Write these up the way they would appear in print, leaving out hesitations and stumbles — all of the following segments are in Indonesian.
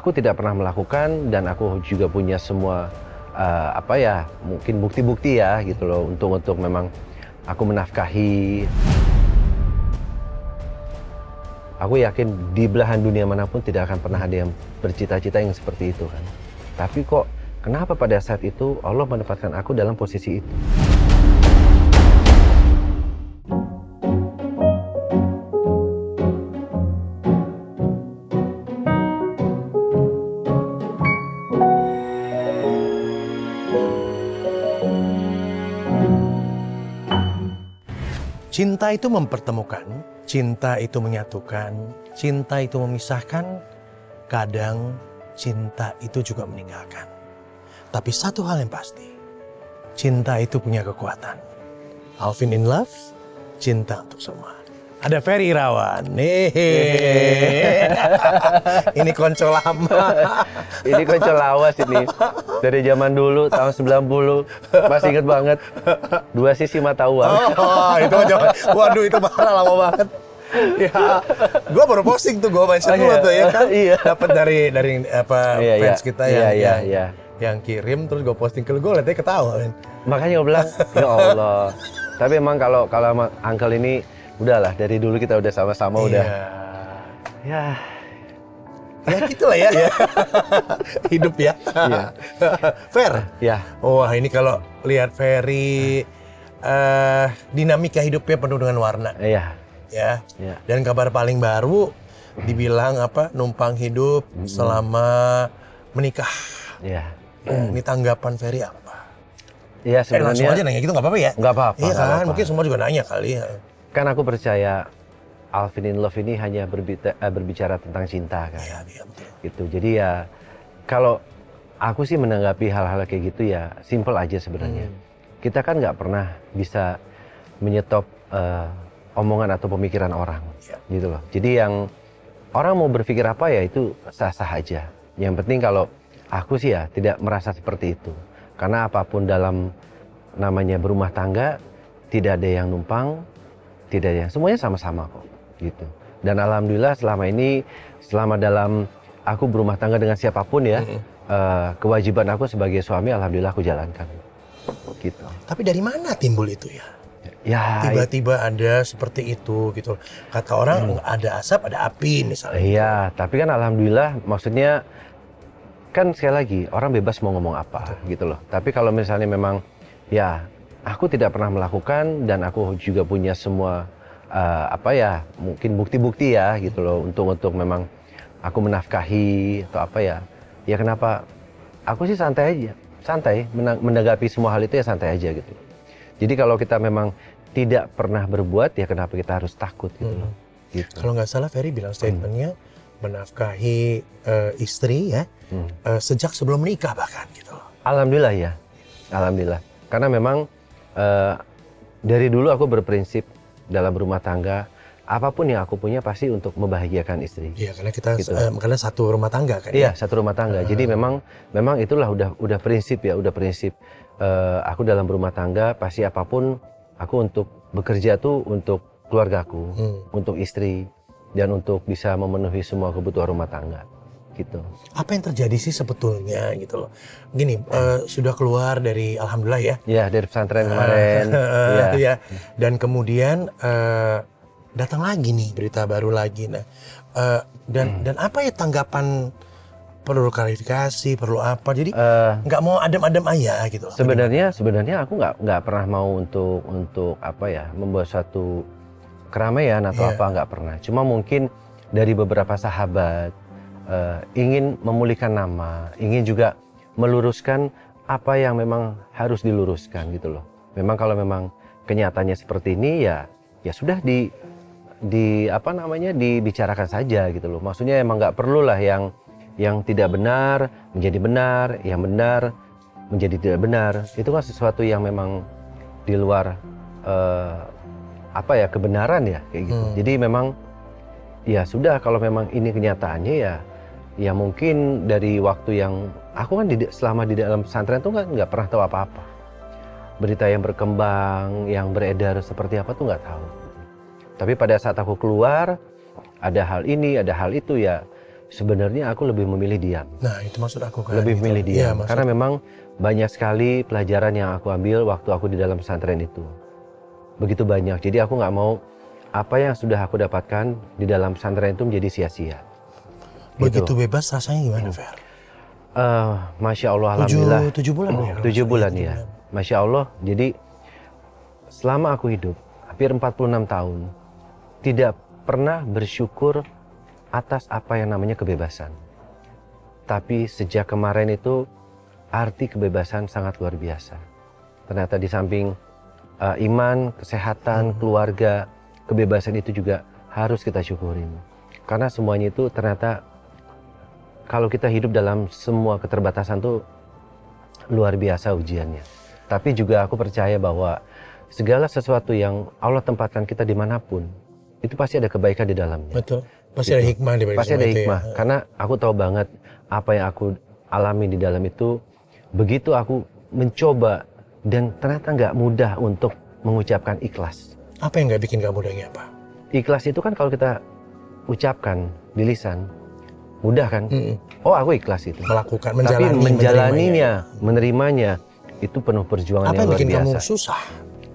aku tidak pernah melakukan dan aku juga punya semua mungkin bukti-bukti ya gitu loh untuk memang aku menafkahi. Aku yakin di belahan dunia manapun tidak akan pernah ada yang bercita-cita yang seperti itu kan. Tapi kok kenapa pada saat itu Allah menempatkan aku dalam posisi itu? Cinta itu mempertemukan, cinta itu menyatukan, cinta itu memisahkan, kadang cinta itu juga meninggalkan. Tapi satu hal yang pasti, cinta itu punya kekuatan. Alvin in Love, cinta untuk semua. Ada Ferry Irawan. Ini konco lama. Ini konco lawas ini. Dari zaman dulu, tahun 90. Masih inget banget. Dua sisi mata uang. Oh, itu aja. Waduh, itu parah lama banget. Ya, gue baru posting tuh, gue mention dulu tuh ya kan. Iya. Dapat dari fans kita yang kirim, terus gue posting ke lu, gue liatnya ketawa. Men. Makanya gue bilang, ya Allah. Tapi emang kalau Uncle ini, udahlah dari dulu kita udah sama-sama udah. Ya gitulah ya. Hidup ya. Fer. Ya. Wah, ini kalau lihat Ferry dinamika hidupnya penuh dengan warna. Iya. Ya. Dan kabar paling baru dibilang numpang hidup selama menikah. Iya. Ini tanggapan Ferry apa? Iya sebenarnya. Langsung aja nanya gitu nggak apa-apa ya? Nggak apa-apa. Iya kan, mungkin semua juga nanya kali ya. Kan aku percaya Alvin in Love ini hanya berbicara tentang cinta kan. Iya betul. Gitu. Jadi ya kalau aku sih menanggapi hal-hal kayak gitu ya simple aja sebenarnya. Kita kan nggak pernah bisa menyetop omongan atau pemikiran orang, gitu loh. Jadi yang orang mau berpikir apa ya itu sah-sah aja. Yang penting kalau aku sih ya tidak merasa seperti itu. Karena apapun dalam namanya berumah tangga tidak ada yang numpang. Tidak ya, semuanya sama-sama kok, gitu. Dan alhamdulillah selama dalam aku berumah tangga dengan siapapun ya, kewajiban aku sebagai suami alhamdulillah aku jalankan, gitu. Tapi dari mana timbul itu ya? Ya. Tiba-tiba ada seperti itu gitu. Kata orang ada asap, ada api misalnya. Iya, tapi kan alhamdulillah maksudnya kan sekali lagi orang bebas mau ngomong apa, gitu loh. Tapi kalau misalnya memang ya aku tidak pernah melakukan dan aku juga punya semua mungkin bukti-bukti ya gitu loh untuk memang aku menafkahi atau ya kenapa aku sih santai menanggapi semua hal itu ya santai aja gitu. Jadi kalau kita memang tidak pernah berbuat ya kenapa kita harus takut gitu loh. Gitu. Kalau nggak salah Ferry bilang statementnya menafkahi istri ya sejak sebelum menikah bahkan gitu loh. Alhamdulillah ya, alhamdulillah. Karena memang dari dulu aku berprinsip dalam rumah tangga apapun yang aku punya pasti untuk membahagiakan istri. Iya, karena kita gitu. karena satu rumah tangga kan. Iya, satu rumah tangga. Jadi memang itulah udah prinsip ya, udah prinsip aku dalam rumah tangga pasti apapun aku untuk bekerja tuh untuk keluargaku, untuk istri dan untuk bisa memenuhi semua kebutuhan rumah tangga. Gitu. Apa yang terjadi sih sebetulnya gitu loh. Gini, sudah keluar dari alhamdulillah ya. Iya, dari pesantren kemarin. Iya. Dan kemudian datang lagi nih berita baru lagi. Nah, dan apa ya tanggapan, perlu klarifikasi, perlu apa? Jadi nggak mau adem-adem aja gitu. Sebenarnya aku nggak pernah mau untuk membuat suatu keramaian atau nggak pernah. Cuma mungkin dari beberapa sahabat ingin memulihkan nama, ingin juga meluruskan apa yang memang harus diluruskan gitu loh. Memang kalau memang kenyataannya seperti ini ya sudah dibicarakan saja gitu loh. Maksudnya emang nggak perlu lah yang tidak benar menjadi benar, yang benar menjadi tidak benar. Itu kan sesuatu yang memang di luar kebenaran ya kayak gitu. Jadi memang ya sudah kalau memang ini kenyataannya ya mungkin dari waktu yang aku kan selama di dalam pesantren tuh nggak pernah tahu apa-apa. Berita yang berkembang, yang beredar seperti apa tuh nggak tahu. Tapi pada saat aku keluar ada hal ini, ada hal itu ya sebenarnya aku lebih memilih diam. Nah, itu maksud aku kan. Lebih gitu. memilih diam. Iya, Karena memang banyak sekali pelajaran yang aku ambil waktu aku di dalam pesantren itu. Begitu banyak. Jadi aku nggak mau apa yang sudah aku dapatkan di dalam pesantren itu menjadi sia-sia. Begitu bebas rasanya gimana, Fer? Masya Allah, alhamdulillah. 7 bulan ya? 7 bulan ya. Masya Allah. Jadi selama aku hidup hampir 46 tahun tidak pernah bersyukur atas apa yang namanya kebebasan. Tapi sejak kemarin itu arti kebebasan sangat luar biasa. Ternyata di samping iman, kesehatan, keluarga, kebebasan itu juga harus kita syukurin. Karena semuanya itu ternyata kalau kita hidup dalam semua keterbatasan tuh luar biasa ujiannya. Tapi juga aku percaya bahwa segala sesuatu yang Allah tempatkan kita dimanapun, itu pasti ada kebaikan di dalamnya. Betul. Pasti ada hikmah di balik Pasti ada hikmah. ya. Karena aku tahu banget apa yang aku alami di dalam itu. Begitu aku mencoba dan ternyata nggak mudah untuk mengucapkan ikhlas. Apa yang nggak bikin kamu mudahnya apa? Ikhlas itu kan kalau kita ucapkan di lisan, mudah kan? Oh, aku ikhlas itu. Melakukan, Tapi menjalaninya, menerimanya, itu penuh perjuangan apa yang luar bikin biasa. kamu susah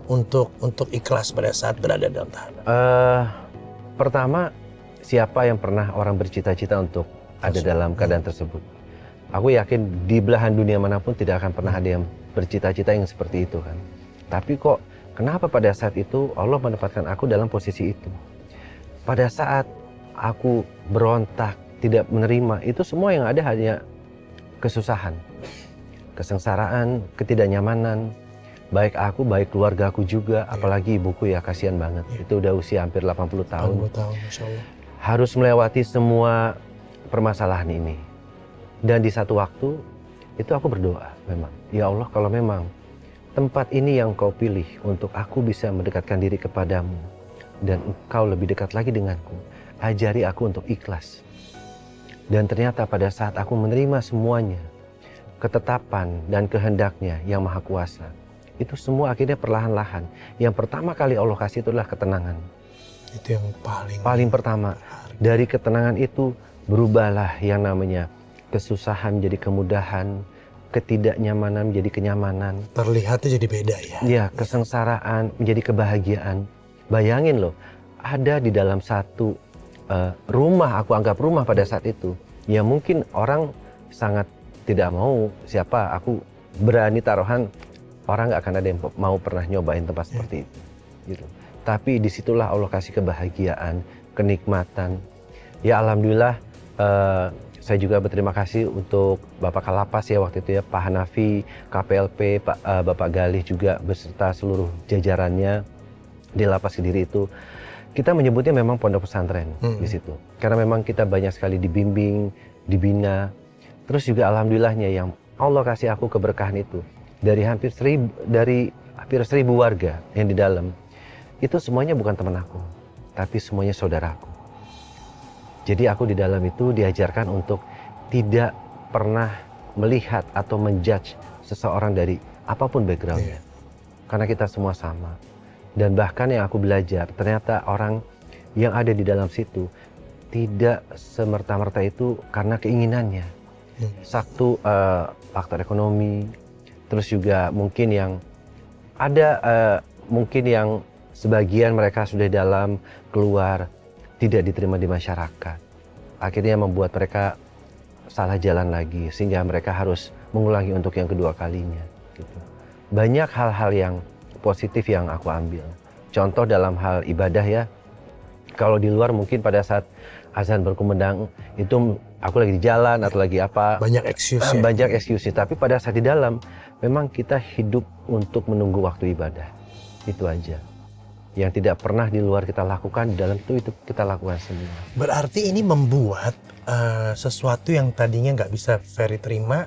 untuk ikhlas pada saat berada dalam tahanan? Pertama, siapa yang pernah orang bercita-cita untuk ada dalam keadaan tersebut? Aku yakin di belahan dunia manapun tidak akan pernah ada yang bercita-cita yang seperti itu kan. Tapi kok kenapa pada saat itu Allah menempatkan aku dalam posisi itu? Pada saat aku berontak, tidak menerima, itu semua yang ada hanya kesusahan, kesengsaraan, ketidaknyamanan. Baik aku, baik keluarga aku juga, apalagi ibuku ya, kasihan banget. Itu udah usia hampir 80 tahun. 80 tahun, Masya Allah. Harus melewati semua permasalahan ini. Dan di satu waktu, itu aku berdoa memang. Ya Allah, kalau memang tempat ini yang kau pilih untuk aku bisa mendekatkan diri kepadamu, dan engkau lebih dekat lagi denganku, ajari aku untuk ikhlas. Dan ternyata pada saat aku menerima semuanya, ketetapan dan kehendaknya yang maha kuasa, itu semua akhirnya perlahan-lahan. Yang pertama kali Allah kasih itu adalah ketenangan. Itu yang paling pertama. Dari ketenangan itu berubahlah yang namanya kesusahan menjadi kemudahan, ketidaknyamanan menjadi kenyamanan. Terlihatnya jadi beda ya. Ya, kesengsaraan menjadi kebahagiaan. Bayangin loh, ada di dalam satu rumah, aku anggap rumah pada saat itu, ya mungkin orang sangat tidak mau, siapa aku berani taruhan orang nggak akan ada yang mau pernah nyobain tempat seperti itu gitu. Tapi disitulah Allah kasih kebahagiaan, kenikmatan. Ya alhamdulillah, saya juga berterima kasih untuk Bapak Kalapas ya waktu itu ya, Pak Hanafi, KPLP, Bapak Galih juga beserta seluruh jajarannya di Lapas Kediri itu. Kita menyebutnya memang pondok pesantren di situ. Karena memang kita banyak sekali dibimbing, dibina. Terus juga alhamdulillahnya yang Allah kasih aku keberkahan itu. Dari hampir 1000 warga yang di dalam. Itu semuanya bukan teman aku. Tapi semuanya saudaraku. Jadi aku di dalam itu diajarkan untuk tidak pernah melihat atau menjudge seseorang dari apapun backgroundnya. Karena kita semua sama. Dan bahkan yang aku belajar, ternyata orang yang ada di dalam situ tidak semerta-merta itu karena keinginannya. Satu faktor ekonomi, terus juga mungkin yang ada mungkin yang sebagian mereka sudah dalam keluar tidak diterima di masyarakat. Akhirnya membuat mereka salah jalan lagi sehingga mereka harus mengulangi untuk yang kedua kalinya. Gitu. Banyak hal-hal yang positif yang aku ambil. Contoh dalam hal ibadah ya. Kalau di luar mungkin pada saat azan berkumandang itu aku lagi di jalan atau lagi apa. Banyak excuse ya. Banyak excuse. Tapi pada saat di dalam memang kita hidup untuk menunggu waktu ibadah. Itu aja. Yang tidak pernah di luar kita lakukan, di dalam itu kita lakukan semua. Berarti ini membuat sesuatu yang tadinya nggak bisa Ferry terima,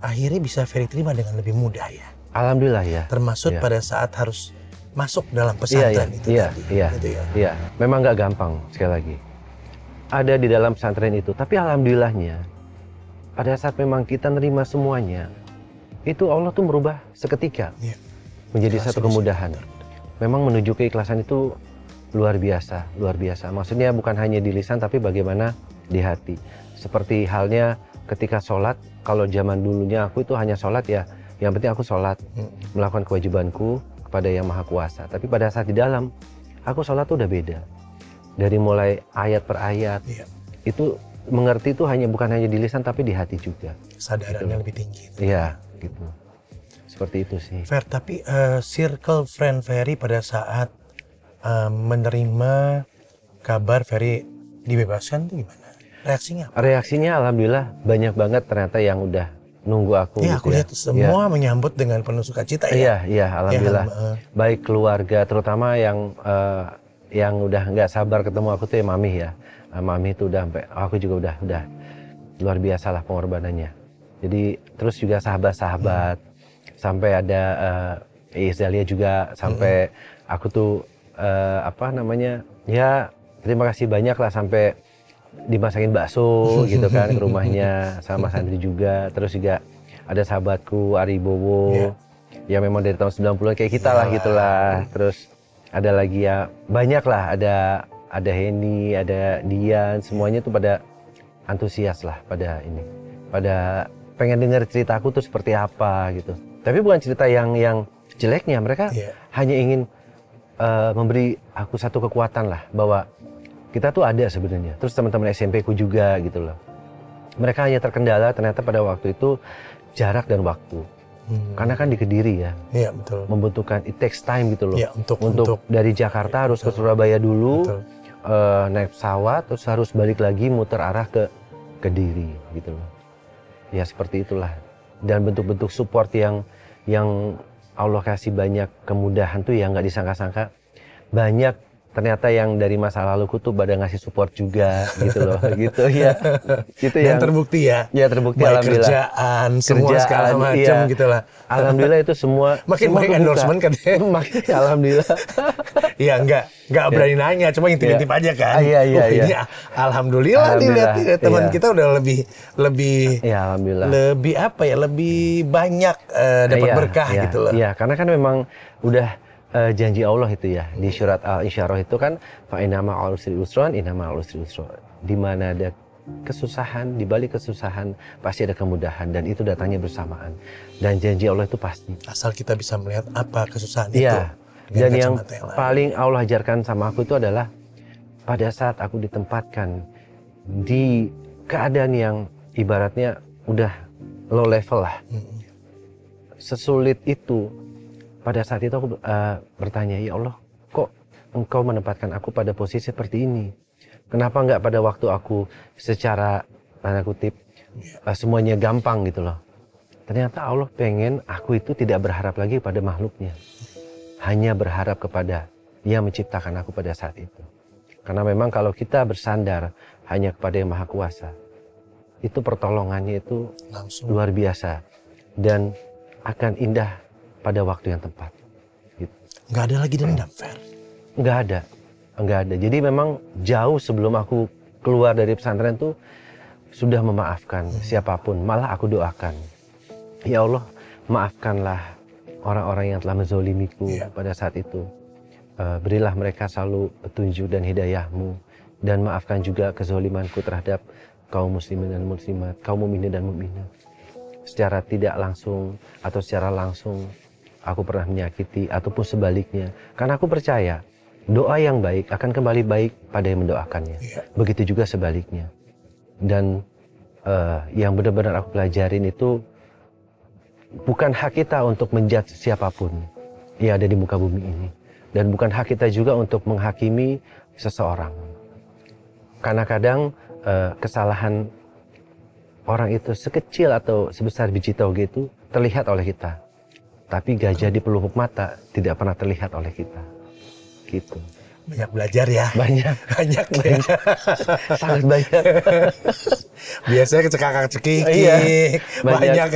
akhirnya bisa Ferry terima dengan lebih mudah ya. Alhamdulillah ya. Termasuk pada saat harus masuk dalam pesantren itu tadi. Iya. Memang nggak gampang sekali lagi. Ada di dalam pesantren itu, tapi alhamdulillahnya pada saat memang kita nerima semuanya, itu Allah tuh merubah seketika menjadi satu kemudahan. Memang menuju keikhlasan itu luar biasa, luar biasa. Maksudnya bukan hanya di lisan, tapi bagaimana di hati. Seperti halnya ketika sholat, kalau zaman dulunya aku itu hanya sholat ya, yang penting aku sholat, melakukan kewajibanku kepada Yang Maha Kuasa. Tapi pada saat di dalam, aku sholat tuh udah beda. Dari mulai ayat per ayat, itu mengerti itu bukan hanya di lisan tapi di hati juga. Kesadarannya lebih tinggi. Iya, gitu. Seperti itu sih. Fer, tapi circle friend Ferry pada saat menerima kabar Ferry dibebaskan itu gimana? Reaksinya apa? Reaksinya alhamdulillah banyak banget ternyata yang udah nunggu aku. Iya, gitu aku lihat semua menyambut dengan penuh sukacita ya. Iya, alhamdulillah. Baik keluarga, terutama yang udah nggak sabar ketemu aku tuh ya Mami ya. Mami itu udah sampai, aku juga udah luar biasa lah pengorbanannya. Jadi terus juga sahabat-sahabat, sampai ada Izalia juga, sampai aku tuh ya terima kasih banyak lah, sampai dimasakin bakso gitu kan ke rumahnya sama Mas Andri juga. Terus juga ada sahabatku Ari Bowo yang memang dari tahun 90-an kayak kita lah gitulah. Terus ada lagi ya banyak lah, ada Henny, ada Dian, semuanya tuh pada antusias lah, pada pengen dengar ceritaku tuh seperti apa gitu. Tapi bukan cerita yang jeleknya, mereka hanya ingin memberi aku satu kekuatan lah bahwa kita tuh ada sebenarnya. Terus teman-teman SMP ku juga gitu loh. Mereka hanya terkendala ternyata pada waktu itu jarak dan waktu. Karena kan di Kediri ya. Iya, betul. Membutuhkan, it takes time gitu loh. Iya, untuk dari Jakarta harus ke Surabaya dulu, naik pesawat, terus harus balik lagi muter arah ke Kediri gitu loh. Ya seperti itulah. Dan bentuk-bentuk support yang Allah kasih banyak kemudahan tuh yang nggak disangka-sangka. Banyak ternyata yang dari masa laluku tuh pada ngasih support juga gitu loh, gitu ya. Gitu. Dan terbukti ya. Ya terbukti, alhamdulillah. Semua segala macam gitu lah. Alhamdulillah itu semua makin banyak endorsement kan. Makin alhamdulillah. Iya, enggak berani nanya, cuma intip-intip aja kan. Iya. Ini alhamdulillah dilihat teman kita udah lebih ya, alhamdulillah. Lebih apa ya? Lebih banyak dapat berkah gitu loh. Iya, karena kan memang udah janji Allah itu ya di surat Al-Insyirah itu kan fa inna ma'al usri usran inna ma'al usri usra. Di mana ada kesusahan, di balik kesusahan pasti ada kemudahan, dan itu datangnya bersamaan. Dan janji Allah itu pasti. Asal kita bisa melihat apa kesusahan itu. Iya. Dan yang paling Allah ajarkan sama aku itu adalah pada saat aku ditempatkan di keadaan yang ibaratnya udah low level lah. Sesulit itu. Pada saat itu aku bertanya, ya Allah, kok Engkau menempatkan aku pada posisi seperti ini? Kenapa enggak pada waktu aku secara tanda kutip semuanya gampang gitu loh? Ternyata Allah pengen aku itu tidak berharap lagi pada makhluknya, hanya berharap kepada Yang menciptakan aku pada saat itu. Karena memang kalau kita bersandar hanya kepada Yang Maha Kuasa, itu pertolongannya itu langsung luar biasa dan akan indah pada waktu yang tepat. Gitu. Nggak ada lagi dendam, Fer? Nggak ada. Jadi memang jauh sebelum aku keluar dari pesantren tuh sudah memaafkan siapapun. Malah aku doakan, ya Allah, maafkanlah orang-orang yang telah menzolimiku pada saat itu. Berilah mereka selalu petunjuk dan hidayahmu, dan maafkan juga kezolimanku terhadap kaum muslimin dan muslimat, kaum mukminin dan mukminat. Secara tidak langsung atau secara langsung aku pernah menyakiti ataupun sebaliknya. Karena aku percaya doa yang baik akan kembali baik pada yang mendoakannya. Begitu juga sebaliknya. Dan yang benar-benar aku pelajarin itu bukan hak kita untuk menjudge siapapun yang ada di muka bumi ini. Dan bukan hak kita juga untuk menghakimi seseorang. Karena kadang kesalahan orang itu sekecil atau sebesar biji toge itu terlihat oleh kita. Tapi gajah di pelupuk mata tidak pernah terlihat oleh kita. Gitu. Banyak belajar ya. Banyak. Sangat banyak. Biasanya kecekak-cekik. Banyak.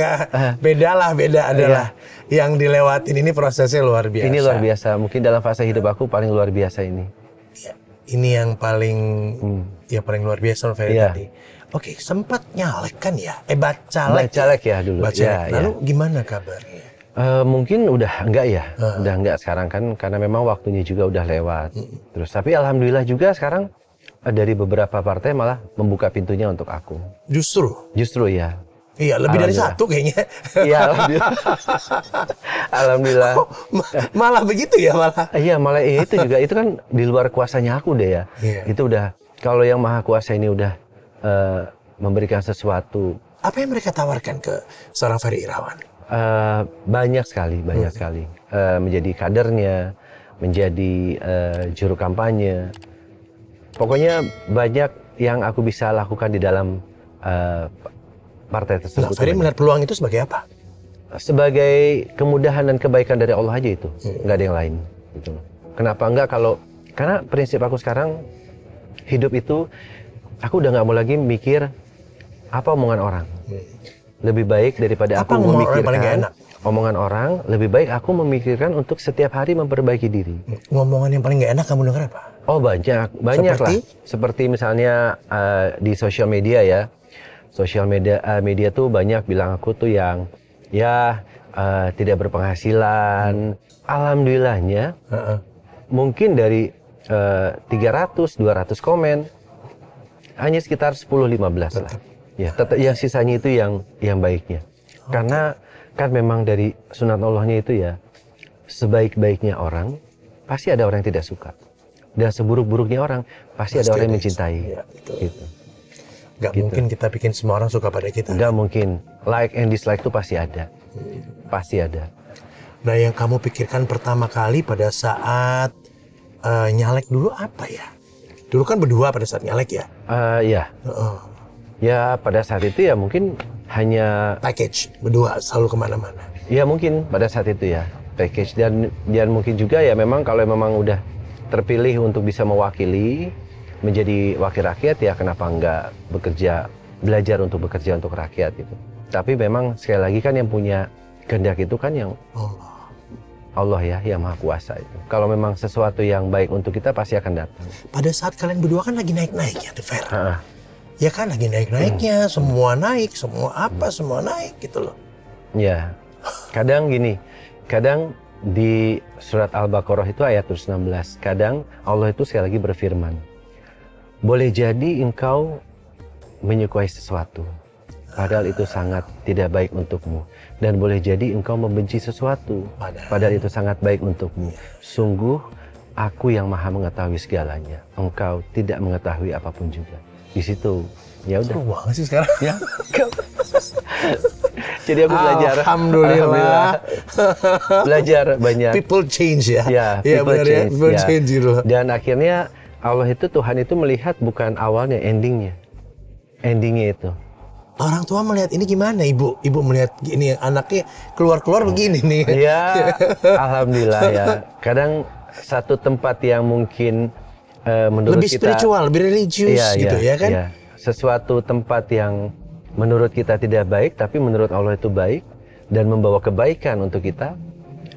Beda adalah. Yang dilewatin ini prosesnya luar biasa. Ini luar biasa. Mungkin dalam fase hidup aku paling luar biasa ini. Ini yang paling luar biasa Ferry tadi. Oke, sempat nyalek kan ya? Bacalek. Bacalek ya dulu. Lalu gimana kabarnya? Mungkin udah enggak ya, udah enggak sekarang kan, karena memang waktunya juga udah lewat. Terus tapi alhamdulillah juga sekarang dari beberapa partai malah membuka pintunya untuk aku. Justru ya. Iya, lebih dari satu kayaknya. Iya, alhamdulillah. Alhamdulillah. Oh, malah begitu ya malah. Iya, malah itu juga itu kan di luar kuasanya aku deh ya. Iya. Itu udah kalau yang maha kuasa ini udah memberikan sesuatu. Apa yang mereka tawarkan ke seorang Ferry Irawan? Banyak sekali. Menjadi kadernya, menjadi juru kampanye. Pokoknya banyak yang aku bisa lakukan di dalam partai tersebut. Nah, Ferry melihat peluang itu sebagai apa? Sebagai kemudahan dan kebaikan dari Allah aja itu, nggak ada yang lain. Gitu. Kenapa enggak karena prinsip aku sekarang hidup itu, aku udah nggak mau lagi mikir apa omongan orang. Lebih baik daripada aku memikirkan omongan orang, lebih baik aku memikirkan untuk setiap hari memperbaiki diri. Ngomongan yang paling nggak enak kamu dengar apa? Oh banyak lah. Seperti misalnya di sosial media ya. Sosial media tuh banyak bilang aku tuh yang tidak berpenghasilan. Alhamdulillahnya mungkin dari 300-200 komen hanya sekitar 10-15 lah. Ya, yang sisanya itu yang baiknya. Karena kan memang dari sunat Allahnya itu ya, sebaik-baiknya orang pasti ada orang yang tidak suka. Dan seburuk-buruknya orang pasti ada orang yang mencintai. Ya, gitu. Gak mungkin kita bikin semua orang suka pada kita. Gak mungkin. Like and dislike itu pasti ada. Pasti ada. Nah, yang kamu pikirkan pertama kali pada saat nyalek dulu apa ya? Dulu kan berdua pada saat nyalek ya? Ya. Ya pada saat itu ya mungkin hanya package berdua selalu kemana-mana. Ya mungkin pada saat itu ya package dan mungkin juga ya memang kalau memang udah terpilih untuk bisa mewakili menjadi wakil rakyat ya kenapa enggak belajar untuk bekerja untuk rakyat gitu. Tapi memang sekali lagi kan yang punya kehendak itu kan yang Allah ya yang maha kuasa itu. Kalau memang sesuatu yang baik untuk kita pasti akan datang. Pada saat kalian berdua kan lagi naik-naiknya The Fair. Ya kan lagi naik-naiknya, semua naik, semua naik gitu loh. Ya, kadang gini, kadang di surat Al-Baqarah itu ayat 16, kadang Allah itu sekali lagi berfirman, boleh jadi engkau menyukai sesuatu, padahal itu sangat tidak baik untukmu. Dan boleh jadi engkau membenci sesuatu, padahal itu sangat baik untukmu. Sungguh, aku yang maha mengetahui segalanya, engkau tidak mengetahui apapun juga. Di situ ya udah. Seru banget sih sekarang. Ya. Jadi aku belajar. Alhamdulillah. Belajar banyak. People change ya. Ya, people change. People change gitu. Dan akhirnya Allah itu Tuhan itu melihat bukan awalnya, endingnya. Endingnya itu. Orang tua melihat ini gimana ibu? Ibu melihat ini anaknya keluar begini nih. Iya. Alhamdulillah ya. Kadang satu tempat yang mungkin menurut lebih kita spiritual, lebih religius gitu ya kan? Iya. Sesuatu tempat yang menurut kita tidak baik, tapi menurut Allah itu baik dan membawa kebaikan untuk kita.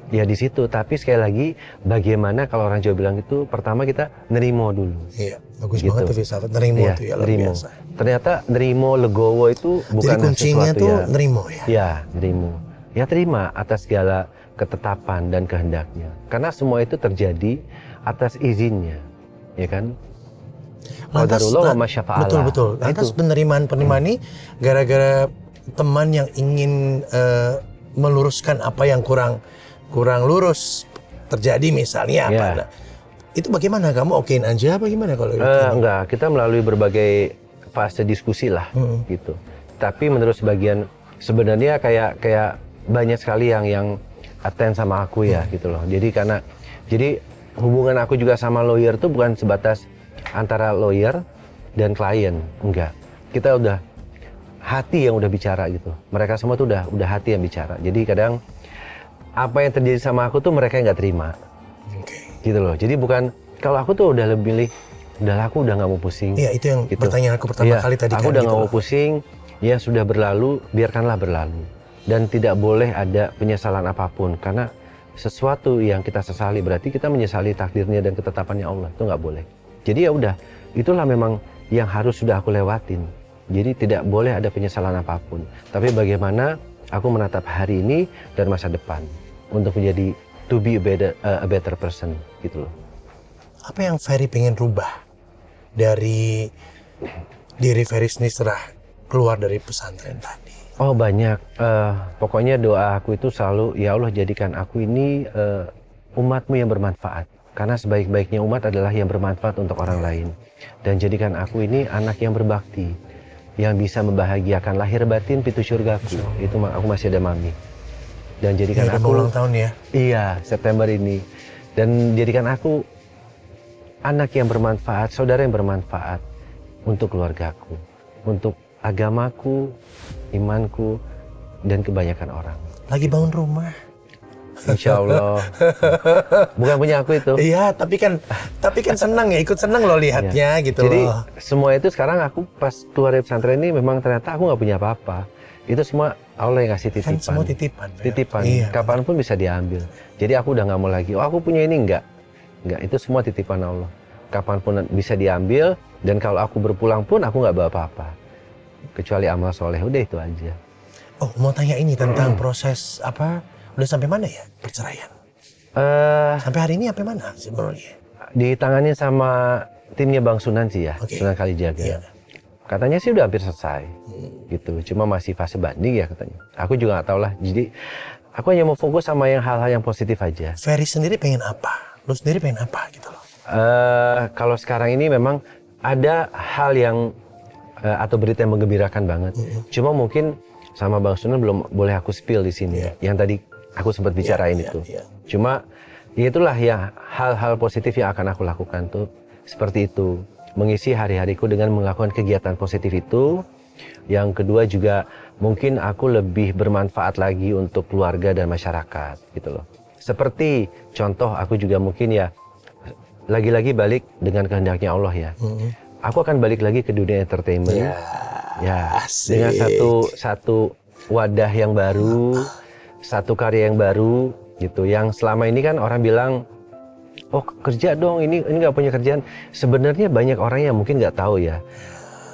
Ya di situ. Tapi sekali lagi, bagaimana kalau orang Jawa bilang itu, pertama kita nerimo dulu. Iya, bagus banget tuh filsafat nerimo ya, tuh ya luar biasa. Ternyata nerimo legowo itu bukan jadi kuncinya sesuatu tuh ya. nerimo ya. Ya, nerimo. Ya terima atas segala ketetapan dan kehendaknya. Karena semua itu terjadi atas izinnya. Ya kan? Qadarullah wa masyafa'ala. Betul. Lantas penerimaan ini gara-gara teman yang ingin meluruskan apa yang kurang lurus terjadi misalnya apa. Nah, itu bagaimana kamu okein aja apa gimana kalau itu? Enggak, kita melalui berbagai fase diskusi lah gitu. Tapi menurut sebagian sebenarnya kayak banyak sekali yang attend sama aku ya gitu loh. Jadi hubungan aku juga sama lawyer tuh bukan sebatas antara lawyer dan klien, enggak. Kita udah hati yang udah bicara gitu. Mereka semua tuh udah hati yang bicara. Jadi kadang apa yang terjadi sama aku tuh mereka nggak terima. Gitu loh. Jadi bukan kalau aku tuh udah lebih aku udah nggak mau pusing. Iya, itu yang gitu. Pertanyaan aku pertama kali tadi. Aku udah nggak mau pusing. Ya sudah berlalu, biarkanlah berlalu. Dan tidak boleh ada penyesalan apapun karena sesuatu yang kita sesali berarti kita menyesali takdirnya dan ketetapannya Allah. Itu nggak boleh. Jadi ya udah, itulah memang yang harus sudah aku lewatin. Jadi tidak boleh ada penyesalan apapun. Tapi bagaimana aku menatap hari ini dan masa depan untuk menjadi to be a better person gitu loh. Apa yang Ferry pengen rubah dari diri Ferry sendiri setelah keluar dari pesantren tadi? Oh banyak, pokoknya doa aku itu selalu, ya Allah jadikan aku ini umatmu yang bermanfaat. Karena sebaik-baiknya umat adalah yang bermanfaat untuk orang lain. Dan jadikan aku ini anak yang berbakti, yang bisa membahagiakan lahir batin pintu surgaku. Itu aku masih ada mami. Dan jadikan ya, aku ulang tahun ya? Iya, September ini. Dan jadikan aku anak yang bermanfaat, saudara yang bermanfaat untuk keluargaku, untuk agamaku, imanku, dan kebanyakan orang. Lagi bangun rumah? Insya Allah. Bukan punya aku itu. Iya, tapi kan senang ya, ikut senang loh lihatnya gitu. Jadi loh. semua itu sekarang aku pas keluar dari pesantren ini memang ternyata aku nggak punya apa-apa. Itu semua Allah yang ngasih titipan. Kan semua titipan. Titipan. Iya. Kapanpun bisa diambil. Jadi aku udah nggak mau lagi. Oh aku punya ini enggak. Itu semua titipan Allah. Kapanpun bisa diambil. Dan kalau aku berpulang pun aku nggak bawa apa-apa. Kecuali amal soleh. Udah itu aja. Oh mau tanya ini tentang proses apa? Udah sampai mana ya perceraian? Sampai hari ini sampai mana sebenarnya? Ditangani sama timnya Bang Sunan sih ya, Sunan Kalijaga. Iya. Katanya sih udah hampir selesai, gitu. Cuma masih fase banding ya katanya. Aku juga nggak tahu lah. Jadi aku hanya mau fokus sama yang hal-hal yang positif aja. Ferry sendiri pengen apa? Lu sendiri pengen apa gitu loh? Kalau sekarang ini memang ada hal yang atau berita yang menggembirakan banget. Cuma mungkin sama Bang Sunan belum boleh aku spill di sini. Yang tadi aku sempat bicarain itu. Cuma ya itulah ya hal-hal positif yang akan aku lakukan tuh seperti itu. Mengisi hari-hariku dengan melakukan kegiatan positif itu. Yang kedua juga mungkin aku lebih bermanfaat lagi untuk keluarga dan masyarakat gitu loh. Seperti contoh aku juga mungkin ya lagi-lagi balik dengan kehendaknya Allah ya. Aku akan balik lagi ke dunia entertainment. Ya, dengan satu wadah yang baru, satu karya yang baru gitu. Yang selama ini kan orang bilang, oh kerja dong, ini nggak punya kerjaan. Sebenarnya banyak orang yang mungkin nggak tahu ya.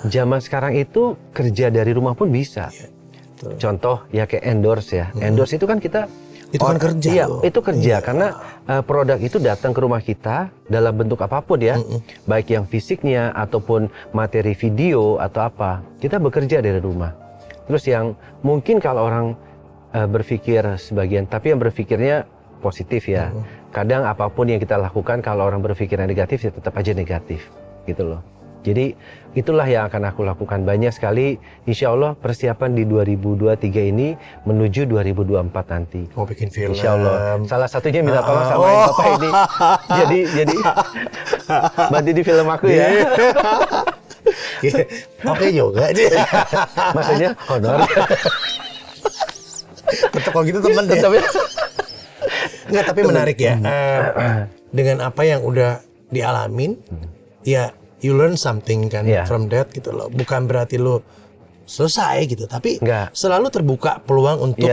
Zaman sekarang itu kerja dari rumah pun bisa. Contoh ya kayak endorse ya. Endorse itu kan kita itu kan kerja. Iya, itu kerja karena produk itu datang ke rumah kita dalam bentuk apapun ya. Baik yang fisiknya ataupun materi video atau apa. Kita bekerja dari rumah. Terus yang mungkin kalau orang berpikir sebagian, tapi yang berpikirnya positif ya. Kadang apapun yang kita lakukan kalau orang berpikirnya negatif ya tetap aja negatif gitu loh. Jadi itulah yang akan aku lakukan banyak sekali. Insya Allah persiapan di 2023 ini menuju 2024 nanti. Mau bikin film. Insya Allah. Salah satunya minta tolong sama Bapak ini. Jadi bantu di film aku ya. Oke juga deh. Maksudnya honor. Tetap kalau gitu teman deh. Nggak, tapi menarik ya. Dengan apa yang udah dialamin, ya you learn something kan from that gitu loh. Bukan berarti lu selesai gitu, tapi selalu terbuka peluang untuk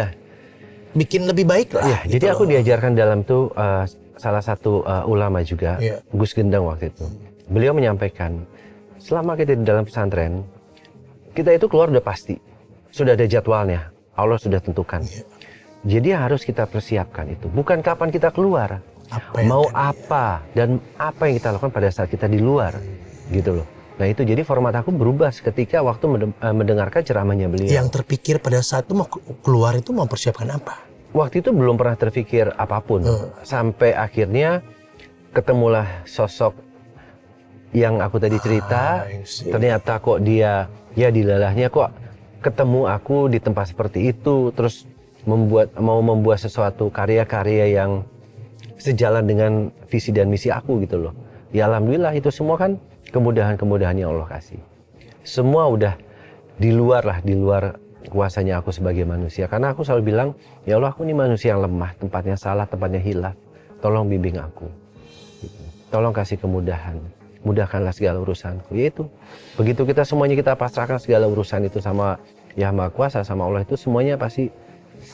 bikin lebih baik lah. Gitu jadi aku diajarkan dalam tuh salah satu ulama juga, Gus Gendang waktu itu. Beliau menyampaikan, selama kita di dalam pesantren, kita itu keluar udah pasti. Sudah ada jadwalnya, Allah sudah tentukan. Jadi harus kita persiapkan itu. Bukan kapan kita keluar, mau apa dan apa yang kita lakukan pada saat kita di luar. Gitu loh. Nah itu jadi format aku berubah ketika waktu mendengarkan ceramahnya beliau. Yang terpikir pada saat itu mau keluar itu mau persiapkan apa? Waktu itu belum pernah terpikir apapun. Sampai akhirnya ketemulah sosok yang aku tadi cerita. Ternyata kok dia ya dilalahnya kok ketemu aku di tempat seperti itu. Terus mau membuat sesuatu karya-karya yang sejalan dengan visi dan misi aku gitu loh. Ya alhamdulillah itu semua kan kemudahan-kemudahan yang Allah kasih. Semua udah di luar kuasanya aku sebagai manusia. Karena aku selalu bilang, ya Allah aku ini manusia yang lemah, tempatnya salah, tempatnya hilaf. Tolong bimbing aku. Gitu. Tolong kasih kemudahan. Mudahkanlah segala urusanku. Yaitu, begitu kita semuanya kita pasrahkan segala urusan itu sama Yang Maha Kuasa, sama Allah itu semuanya pasti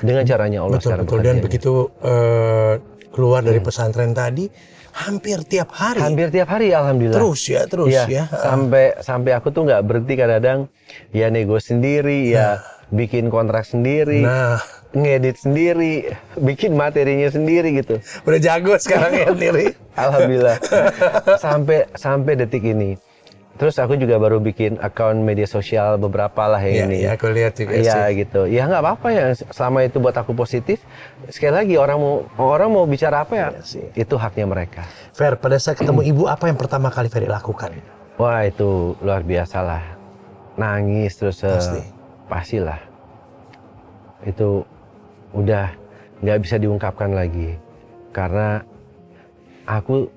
dengan caranya Allah. Betul. Dan begitu keluar dari pesantren tadi, hampir tiap hari alhamdulillah. Terus ya. Sampai aku tuh nggak berhenti kadang ya nego sendiri, ya bikin kontrak sendiri, ngedit sendiri, bikin materinya sendiri gitu. Udah jago sekarang ya sendiri. Alhamdulillah. sampai detik ini. Terus aku juga baru bikin akun media sosial beberapa lah yang ini. Iya, aku lihat juga Iya sih. gitu. Ya nggak apa-apa ya, selama itu buat aku positif. Sekali lagi orang mau bicara apa ya, Iya sih. itu haknya mereka. Fer, pada saat ketemu ibu apa yang pertama kali Ferry lakukan? Wah itu luar biasa lah. Nangis terus Pasti. pastilah. Itu udah nggak bisa diungkapkan lagi. Karena aku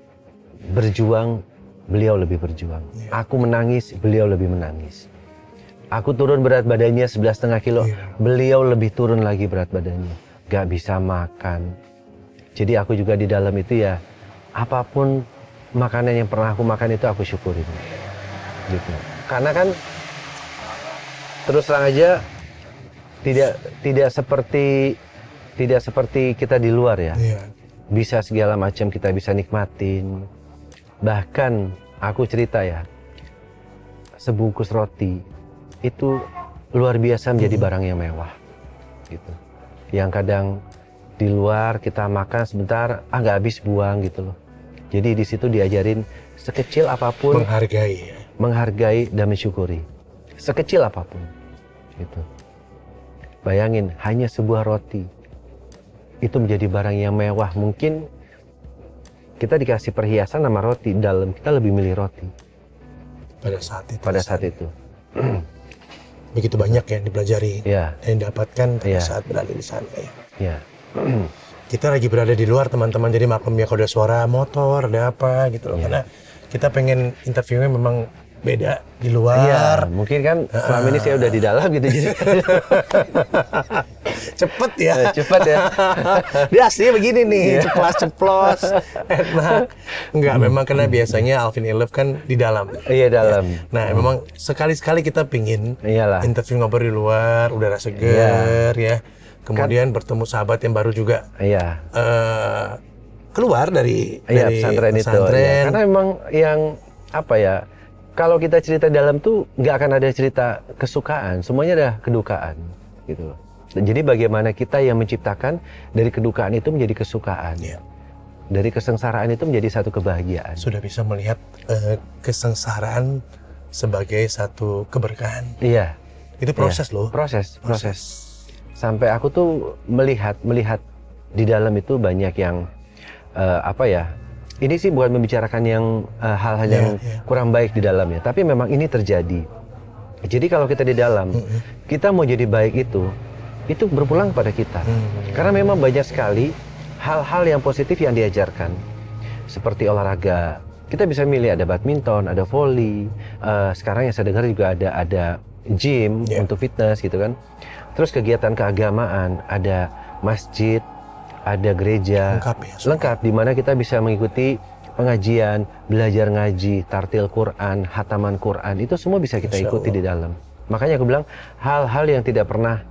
berjuang, beliau lebih berjuang. Iya. Aku menangis, beliau lebih menangis. Aku turun berat badannya 11,5 kilo, Iya. beliau lebih turun lagi berat badannya. Gak bisa makan. Jadi aku juga di dalam itu ya, apapun makanan yang pernah aku makan itu aku syukurin. Gitu. Karena kan terus terang aja tidak seperti kita di luar ya. Iya. Bisa segala macam kita bisa nikmatin. Bahkan aku cerita ya, sebungkus roti itu luar biasa menjadi barang yang mewah gitu. Yang kadang di luar kita makan sebentar nggak habis buang gitu loh. Jadi di situ diajarin sekecil apapun menghargai dan mensyukuri. Sekecil apapun gitu. Bayangin hanya sebuah roti itu menjadi barang yang mewah. Mungkin kita dikasih perhiasan sama roti, dalam kita lebih milih roti pada saat itu. Begitu banyak yang dipelajari Ya, dan didapatkan pada Iya. saat berada di sana ya. ya. Kita lagi berada di luar teman-teman, jadi maklum ya kalau ada suara motor, ada apa gitu loh. Iya. Karena kita pengen interviewnya memang beda di Iya, luar. mungkin kan selama ini saya udah di dalam gitu jadi Cepet ya. cepat ya. Dia aslinya begini nih, Iya. ceplas-ceplos, enak. Enggak, memang karena biasanya Alvin Ilef kan di dalam. Iya dalam. Nah, memang sekali-sekali kita pingin Iyalah. interview ngobrol di luar, udara seger ya. Kemudian bertemu sahabat yang baru juga Iya. keluar dari Iya, pesantren itu. Iya. Karena memang yang apa ya? Kalau kita cerita dalam tuh nggak akan ada cerita kesukaan, semuanya ada kedukaan, gitu loh. Dan jadi bagaimana kita yang menciptakan dari kedukaan itu menjadi kesukaan, Iya. dari kesengsaraan itu menjadi satu kebahagiaan. Sudah bisa melihat kesengsaraan sebagai satu keberkahan. Iya, Itu proses loh. proses. Sampai aku tuh melihat di dalam itu banyak yang apa ya? Ini sih bukan membicarakan yang hal-hal yang kurang baik di dalamnya, tapi memang ini terjadi. Jadi kalau kita di dalam, kita mau jadi baik itu berpulang pada kita. Karena memang banyak sekali hal-hal yang positif yang diajarkan. Seperti olahraga, kita bisa milih ada badminton, ada volley. Sekarang yang saya dengar juga ada gym untuk fitness gitu kan. Terus kegiatan keagamaan, ada masjid, ada gereja, lengkap di mana kita bisa mengikuti pengajian, belajar ngaji, tartil Quran, hataman Quran, itu semua bisa kita ikuti di dalam. Makanya aku bilang hal-hal yang tidak pernah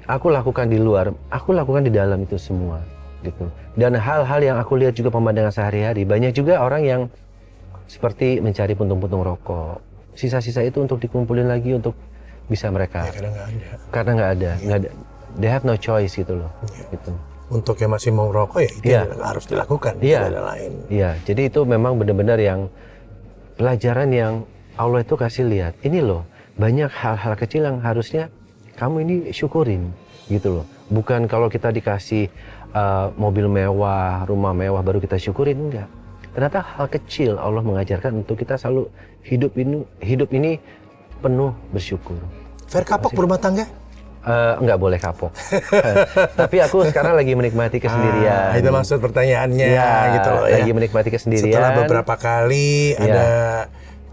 aku lakukan di luar, aku lakukan di dalam itu semua gitu. Dan hal-hal yang aku lihat juga pemandangan sehari-hari, banyak juga orang yang seperti mencari puntung-puntung rokok. Sisa-sisa itu untuk dikumpulin lagi untuk bisa mereka. Karena nggak ada. They have no choice gitu loh. Gitu. Untuk yang masih mau ngerokok ya itu harus dilakukan, tidak ada lain. Iya, jadi itu memang benar-benar yang pelajaran yang Allah itu kasih lihat. Ini loh, banyak hal-hal kecil yang harusnya kamu ini syukurin gitu loh. Bukan kalau kita dikasih mobil mewah, rumah mewah baru kita syukurin, enggak. Ternyata hal kecil Allah mengajarkan untuk kita selalu hidup ini penuh bersyukur. Fer, kapok berumah tangga? Nggak boleh kapok. Tapi aku sekarang lagi menikmati kesendirian. Itu maksud pertanyaannya gitu loh ya. Lagi menikmati kesendirian. Setelah beberapa kali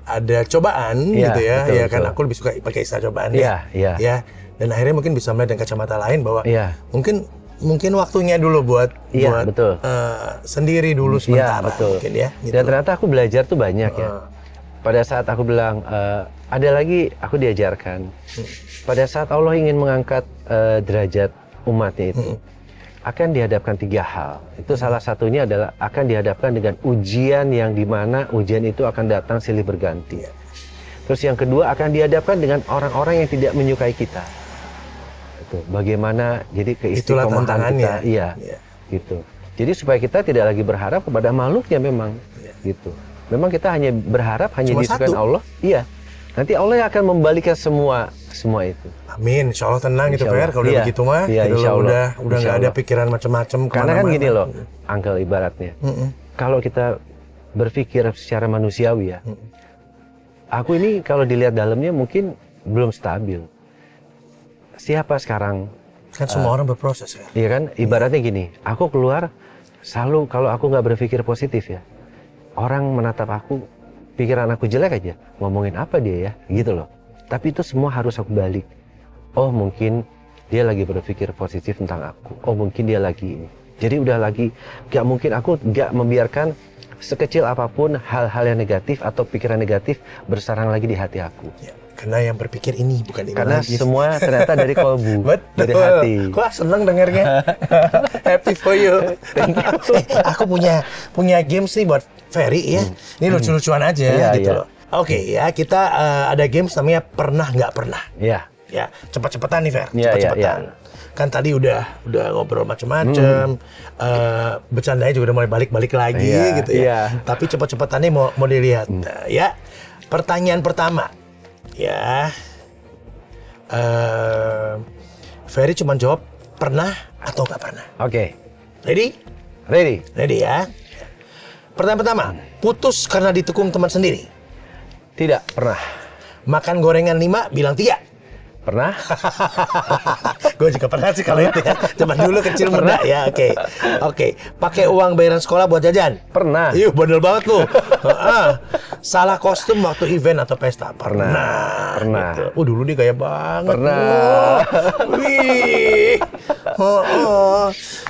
ada cobaan gitu ya. Betul, ya kan aku lebih suka pakai istilah cobaan ya. Ya. Dan akhirnya mungkin bisa melihat dengan kacamata lain bahwa mungkin waktunya dulu buat sendiri dulu sementara mungkin ya. Gitu. Dan ternyata aku belajar tuh banyak ya. Pada saat aku bilang ada lagi aku diajarkan. Pada saat Allah ingin mengangkat derajat umatnya itu, akan dihadapkan 3 hal. Itu salah satunya adalah akan dihadapkan dengan ujian yang dimana ujian itu akan datang silih berganti. Terus yang kedua akan dihadapkan dengan orang-orang yang tidak menyukai kita. Itu bagaimana jadi keistiqomahan kita. Iya, gitu. Jadi supaya kita tidak lagi berharap kepada makhluknya memang, gitu. Memang kita hanya berharap, hanya Cuma disukai satu. Allah. Iya. Nanti Allah yang akan membalikan semua itu. Amin, insya Allah tenang gitu Insya Allah. Fer, kalau udah Iya. begitu mah, Iya, gitu insya loh, Allah. udah Insya nggak ada Allah. pikiran macam-macam. Karena kan gini loh, Uncle, ibaratnya. Kalau kita berpikir secara manusiawi ya, aku ini kalau dilihat dalamnya mungkin belum stabil. Siapa sekarang? Kan semua orang berproses ya. Iya kan, ibaratnya gini, aku keluar selalu kalau aku nggak berpikir positif ya, orang menatap aku, pikiran aku jelek aja, ngomongin apa dia ya, gitu loh. Tapi itu semua harus aku balik. Oh mungkin dia lagi berpikir positif tentang aku. Oh mungkin dia lagi ini. Jadi udah lagi, nggak mungkin aku nggak membiarkan sekecil apapun hal-hal yang negatif atau pikiran negatif bersarang lagi di hati aku. Ya, karena yang berpikir ini bukan ini Karena lagi. semua ternyata dari kolbu, Betul. dari hati. Kok seneng dengarnya. Happy for you. Aku punya games nih buat Ferry ya. Ini lucu-lucuan aja Iya, gitu iya. loh. Oke ya, kita ada games namanya pernah nggak pernah. Iya. Ya, cepet-cepetan nih Fer, Iya, cepet-cepetan. iya, Kan tadi udah ngobrol macam-macam, bercandanya juga udah mulai balik-balik lagi Iya, gitu ya. iya. Tapi cepet-cepetannya mau dilihat. Nah, ya, pertanyaan pertama, ya, Ferry cuma jawab pernah atau nggak pernah. Oke. Ready? Ready? Ready ya. Pertanyaan pertama, putus karena ditukung teman sendiri. Tidak pernah. Makan gorengan 5, bilang 3. Pernah? Gue juga pernah sih kalau itu ya. Zaman dulu kecil muda ya. Oke. Pakai uang bayaran sekolah buat jajan. Pernah. Iyuh, bandel banget lu. Salah kostum waktu event atau pesta. Pernah. Gitu. Dulu dia gaya banget. Pernah. Wih.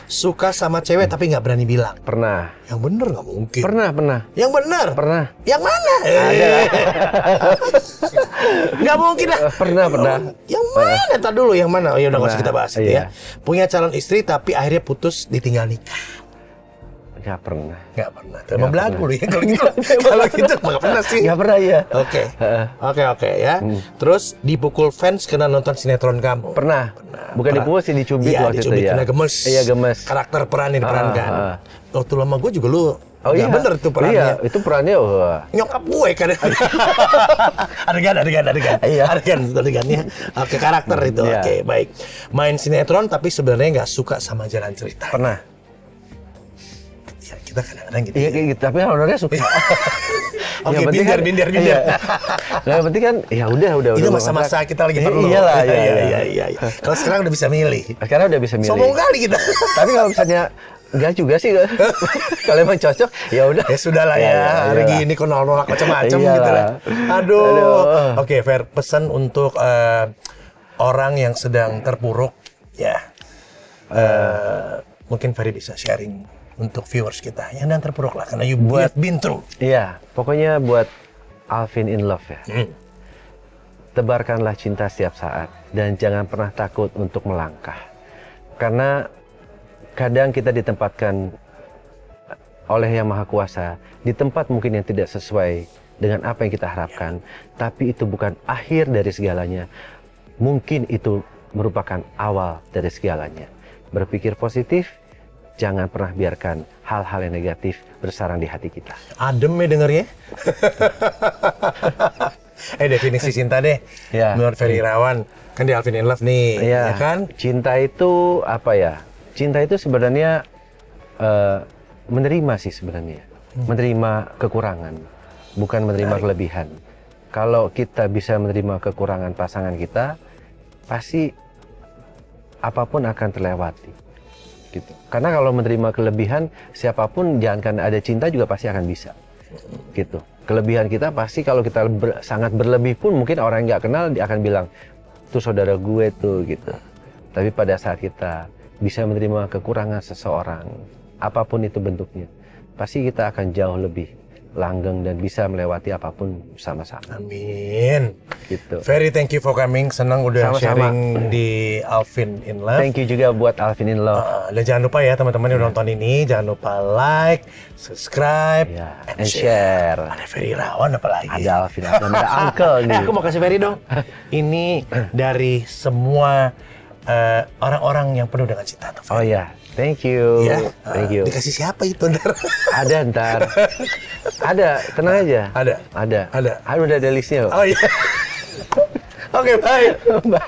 Suka sama cewek tapi nggak berani bilang. Pernah. Yang bener nggak mungkin. Pernah. Yang bener. Pernah. Yang mana? Ada. Nggak mungkin lah. Pernah. Yang mana? Ntar dulu yang mana? Oh ya udah nggak usah Pernah. kita bahas itu Iya. ya. Punya calon istri tapi akhirnya putus ditinggal nikah. Nggak pernah. Nggak pernah. Emang belagu pernah. lu ya kalau gitu. Kalau gitu nggak pernah sih. Nggak pernah ya. Oke ya. Terus dipukul fans karena nonton sinetron kamu. Pernah. Bukan dipukul sih, dicubit Iya, waktu dicubit itu ya. karena gemes. Iya, gemes. Karakter peran yang diperankan. Waktu lama gue juga lu. Oh nggak iya. bener tuh perannya. Iya, itu perannya wah. Nyokap gue kan. adegan. Iya. Adegannya. Oke, karakter itu. Iya. Oke, baik. Main sinetron tapi sebenarnya nggak suka sama jalan cerita. Pernah. Ya, kita kadang-kadang gitu. Iya kayak gitu, tapi honornya suka. Oke, Yang penting kan- binder. Iya. Nah, yang penting kan ya udah. Itu masa-masa kita lagi perlu. Iyalah, Iya. Kalau sekarang udah bisa milih. Sekarang udah bisa milih. Sombong kali kita. Tapi kalau misalnya enggak juga sih. Kalau emang cocok, ya udah. Ya sudah lah ya. Hari iyalah. gini kok nolak macam-macam Iyalah. gitu lah. Aduh. Aduh. Oke, Fer, pesan untuk orang yang sedang terpuruk ya. Mungkin Ferry bisa sharing untuk viewers kita yang sedang terpuruk lah karena you have been through. Iya, pokoknya buat Alvin in Love ya. Tebarkanlah cinta setiap saat dan jangan pernah takut untuk melangkah. Karena kadang kita ditempatkan oleh Yang Maha Kuasa di tempat mungkin yang tidak sesuai dengan apa yang kita harapkan, tapi itu bukan akhir dari segalanya. Mungkin itu merupakan awal dari segalanya. Berpikir positif, jangan pernah biarkan hal-hal yang negatif bersarang di hati kita. Adem ya dengernya. Definisi cinta deh. Ya. Menurut Ferry Irawan kan di Alvin in Love nih, ya kan? Cinta itu apa ya? Cinta itu sebenarnya menerima sih sebenarnya. Menerima kekurangan, bukan menerima kelebihan. Kalau kita bisa menerima kekurangan pasangan kita, pasti apapun akan terlewati. Gitu. Karena kalau menerima kelebihan, siapapun jangankan ada cinta juga pasti akan bisa. Gitu. Kelebihan kita pasti kalau kita sangat berlebih pun mungkin orang yang nggak kenal dia akan bilang, tuh saudara gue tuh gitu. Tapi pada saat kita bisa menerima kekurangan seseorang, apapun itu bentuknya, pasti kita akan jauh lebih langgeng dan bisa melewati apapun sama-sama. Amin. Gitu. Ferry, thank you for coming. Senang udah Sama-sama. sharing di Alvin in Love. Thank you juga buat Alvin in Love. Dan jangan lupa ya teman-teman yang nonton ini, jangan lupa like, subscribe, Ya, and share. Ada Ferry Irawan apa lagi? Ada Alvin, ada Uncle nih. Aku mau kasih Ferry dong. Ini dari semua orang-orang yang penuh dengan cinta. Oh ya, thank you. Ya, Thank you. dikasih siapa itu ntar? Ada ntar. Ada, tenang aja. Ada. Udah ada listnya kok. Oh iya. Oke, baik. Bye.